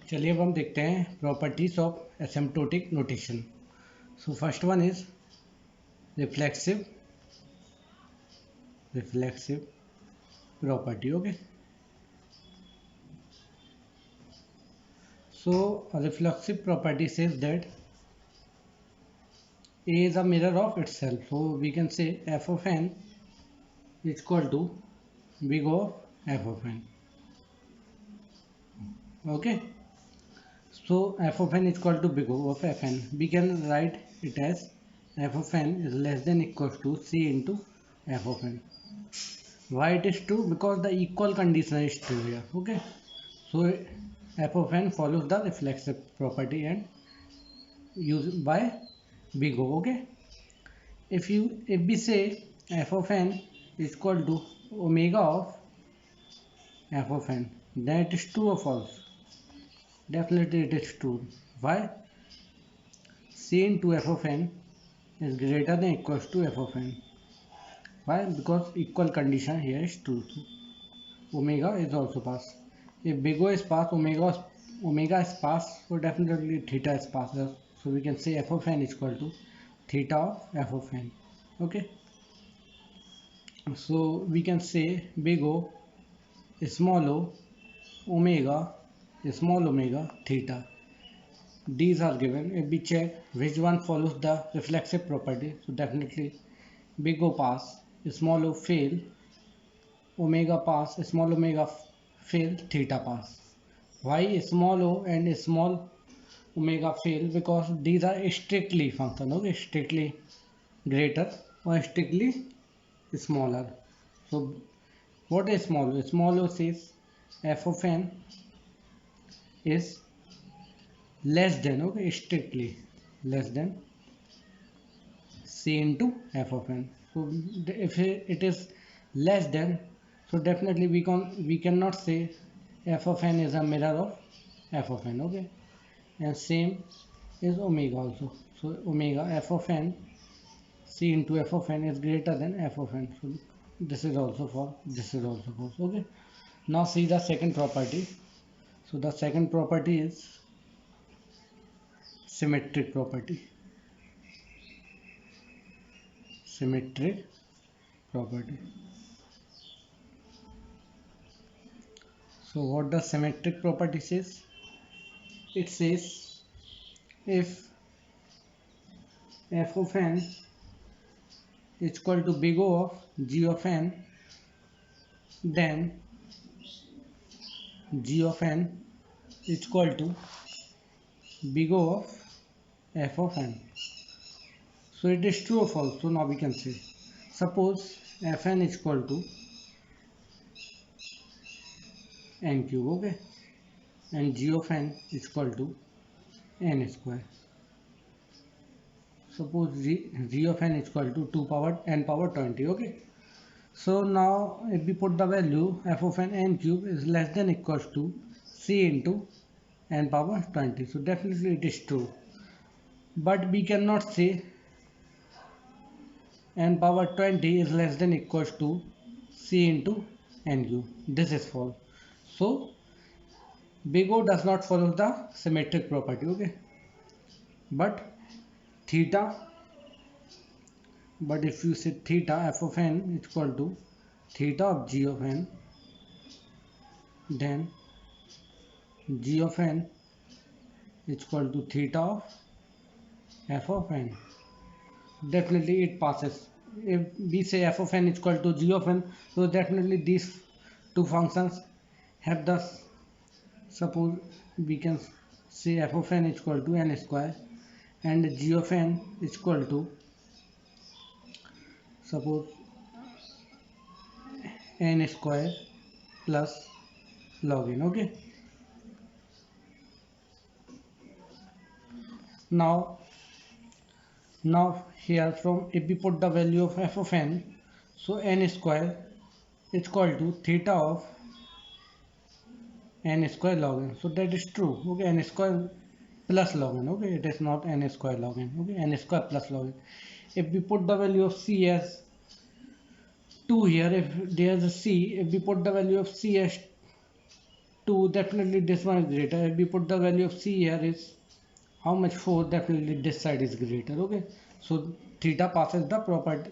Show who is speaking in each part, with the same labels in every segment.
Speaker 1: चलिए अब हम देखते हैं properties of asymptotic notation. So first one is reflexive property. Okay, so a reflexive property says that A is a mirror of itself, so we can say f of n is equal to big O of f of n. Okay, so f of n is equal to big O of f n. We can write it as f of n is less than equals to c into f of n. Why it is true? Because the equal condition is true here. Okay, so f of n follows the reflexive property and used by big O. Okay, if we say f of n is equal to omega of f of n, then it is true or false? Definitely it is true. Why? C into f of n is greater than equals to f of n. Why? Because equal condition here is true. So omega is also pass. If big O is pass, omega is pass, so definitely theta is pass. So we can say f of n is equal to theta of f of n. Okay, so we can say big O, small o, omega, small omega, theta. These are given. If we check which one follows the reflexive property, so definitely big O pass, small o fail, omega pass, small omega fail, theta pass. Why small o and small omega fail? Because these are strictly function, okay, strictly greater or strictly smaller. So what is small o? Small o says f of n is less than, okay, strictly less than c into f of n. So if it is less than, so definitely we cannot say f of n is a mirror of f of n. Okay, and same is omega also. So omega f of n, c into f of n is greater than f of n. So this is also false, this is also false. Okay, now see the second property. So the second property is symmetric property. Symmetric property. So what the symmetric property says? It says if f of n is equal to big O of g of n, then g of n is equal to big O of f of n. So it is true or false? So now we can say, suppose fn is equal to n cube, okay, and g of n is equal to n square. Suppose g of n is equal to 2 power n power 20, okay. So now if we put the value f of n cube is less than equals to c into n power 20, so definitely it is true. But we cannot say n power 20 is less than equals to c into n cube. This is false. So big O does not follow the symmetric property, okay. But theta, but if you say theta f of n is equal to theta of g of n, then g of n is equal to theta of f of n. Definitely it passes. If we say f of n is equal to g of n, so definitely these two functions have the, suppose we can say f of n is equal to n square and g of n is equal to, suppose, n square plus log n. Okay, now here from, if we put the value of f of n, so n square is equal to theta of n square log n. So that is true. Okay, n square plus log n. Okay, it is not n square log n. Okay, n square plus log n. If we put the value of c as 2 here, if there is a c, if we put the value of c as 2, definitely this one is greater. If we put the value of c here is how much, 4, definitely this side is greater. Okay, so theta passes the property.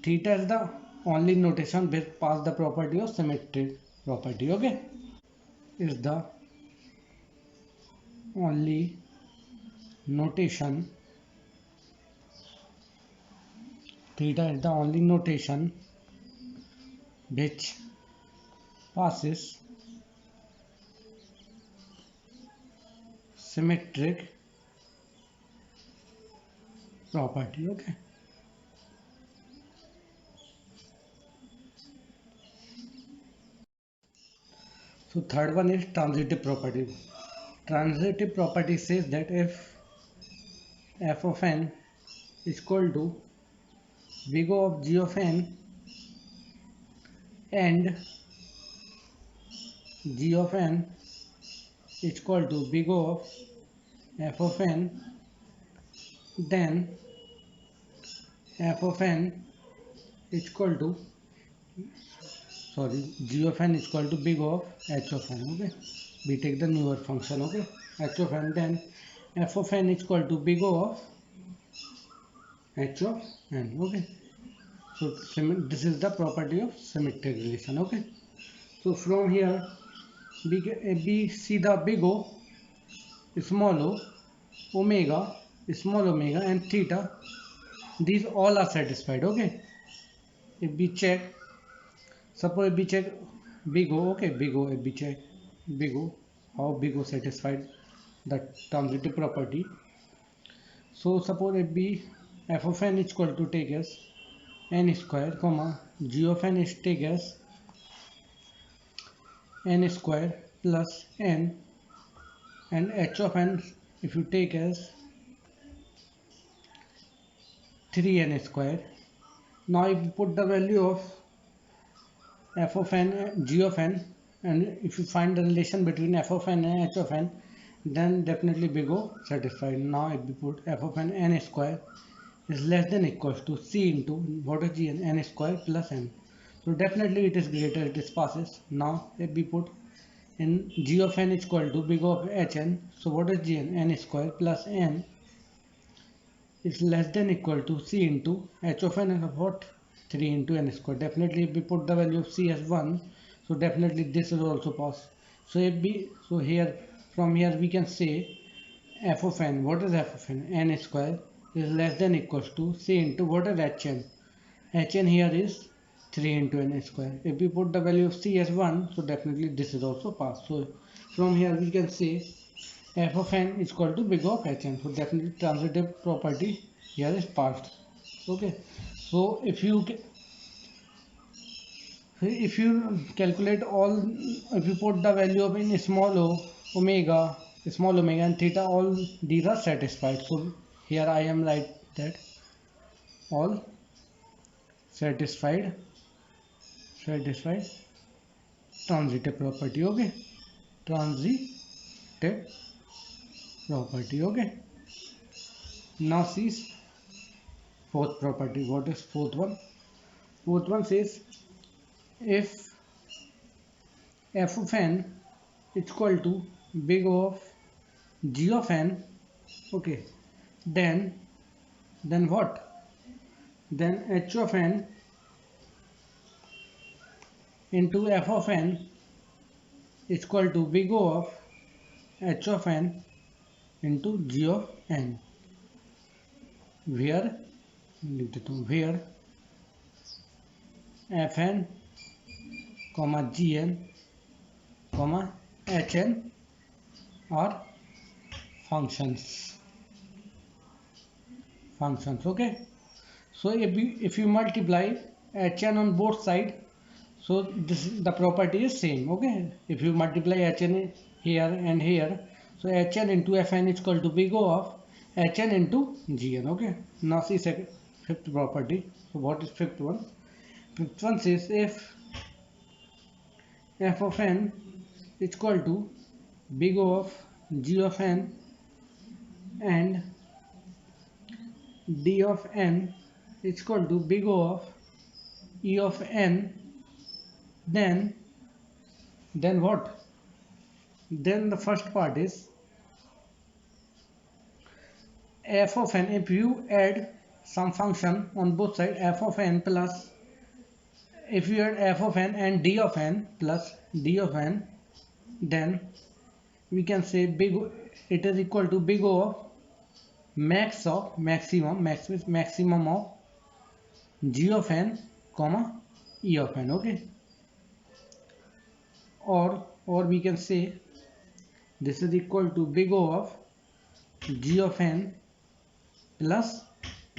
Speaker 1: Theta is the only notation which pass the property of symmetric property. Okay, is the only notation. Theta is the only notation which passes symmetric property. Okay, so third one is transitive property. Transitive property says that if f of n is equal to big O of g of n and g of n is equal to big O of f of n, then f of n is equal to, sorry, g of n is equal to big O of h of n. Okay, we take the newer function. Okay, h of n, then f of n is equal to big O of h of n. Okay, so this is the property of symmetric relation. Okay, so from here we see the big O, small o, omega, small omega, and theta. These all are satisfied. Okay, if we check, suppose if we check big O. Okay, big O, if we check big O, how big O satisfied the transitive property. So suppose if we f of n is equal to take as n square comma g of n is take as n square plus n, and h of n if you take as 3n square. Now if you put the value of f of n, g of n, and if you find the relation between f of n and h of n, then definitely big O satisfied. Now if we put f of n square is less than equals to c into what is g, n square plus n. So definitely it is greater, it is passes. Now if we put in g of n is equal to big O of hn, so what is gn, n square plus n is less than equal to c into h of n of what, 3 into n square. Definitely if we put the value of c as 1, so definitely this will also pass. So if we, so here from here we can say f of n, what is f of n, n square is less than equals to c into what is hn. Hn here is 3 into n square. If we put the value of c as 1, so definitely this is also passed. So from here we can say f of n is equal to big O of hn. So definitely transitive property here is passed. Okay, so if you calculate all, if you put the value of in small o, omega, small omega and theta, all these are satisfied. So here I am write that all satisfied transitive property. Okay, transitive property. Okay, now see fourth property. What is fourth one? Fourth one says if f of n is equal to big O of g of n, okay, then what, then h of n into f of n is equal to big O of h of n into g of n, where where fn comma gn comma hn are functions. Okay, so if you multiply hn on both sides, so this the property is same. Okay, if you multiply hn here and here, so hn into fn is equal to big O of hn into gn. Okay, now see second, fifth property. So what is fifth one? Fifth one says if f of n is equal to big O of g of n and d of n is equal to big O of e of n, then what? Then the first part is f of n. If you add some function on both sides, f of n plus, if you add f of n and d of n plus d of n, then we can say big, it is equal to big O of max of maximum, max means maximum of g of n comma e of n. Okay, or we can say this is equal to big O of g of n plus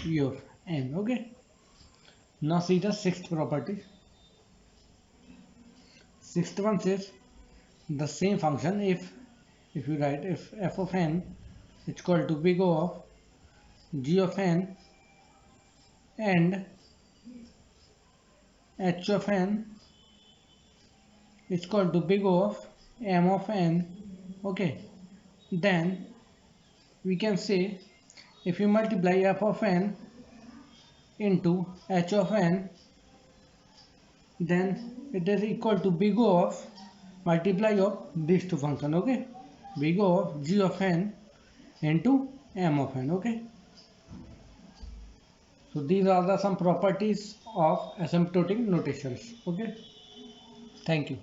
Speaker 1: e of n. Okay, now see the sixth property. Sixth one says the same function, if you write, if f of n is equal to big O of g of n and h of n is equal to big O of m of n, okay, then we can say if you multiply f of n into h of n, then it is equal to big O of multiply of these two functions. Okay, big O of g of n into m of n. Okay, so these are the some properties of asymptotic notations. Okay, thank you.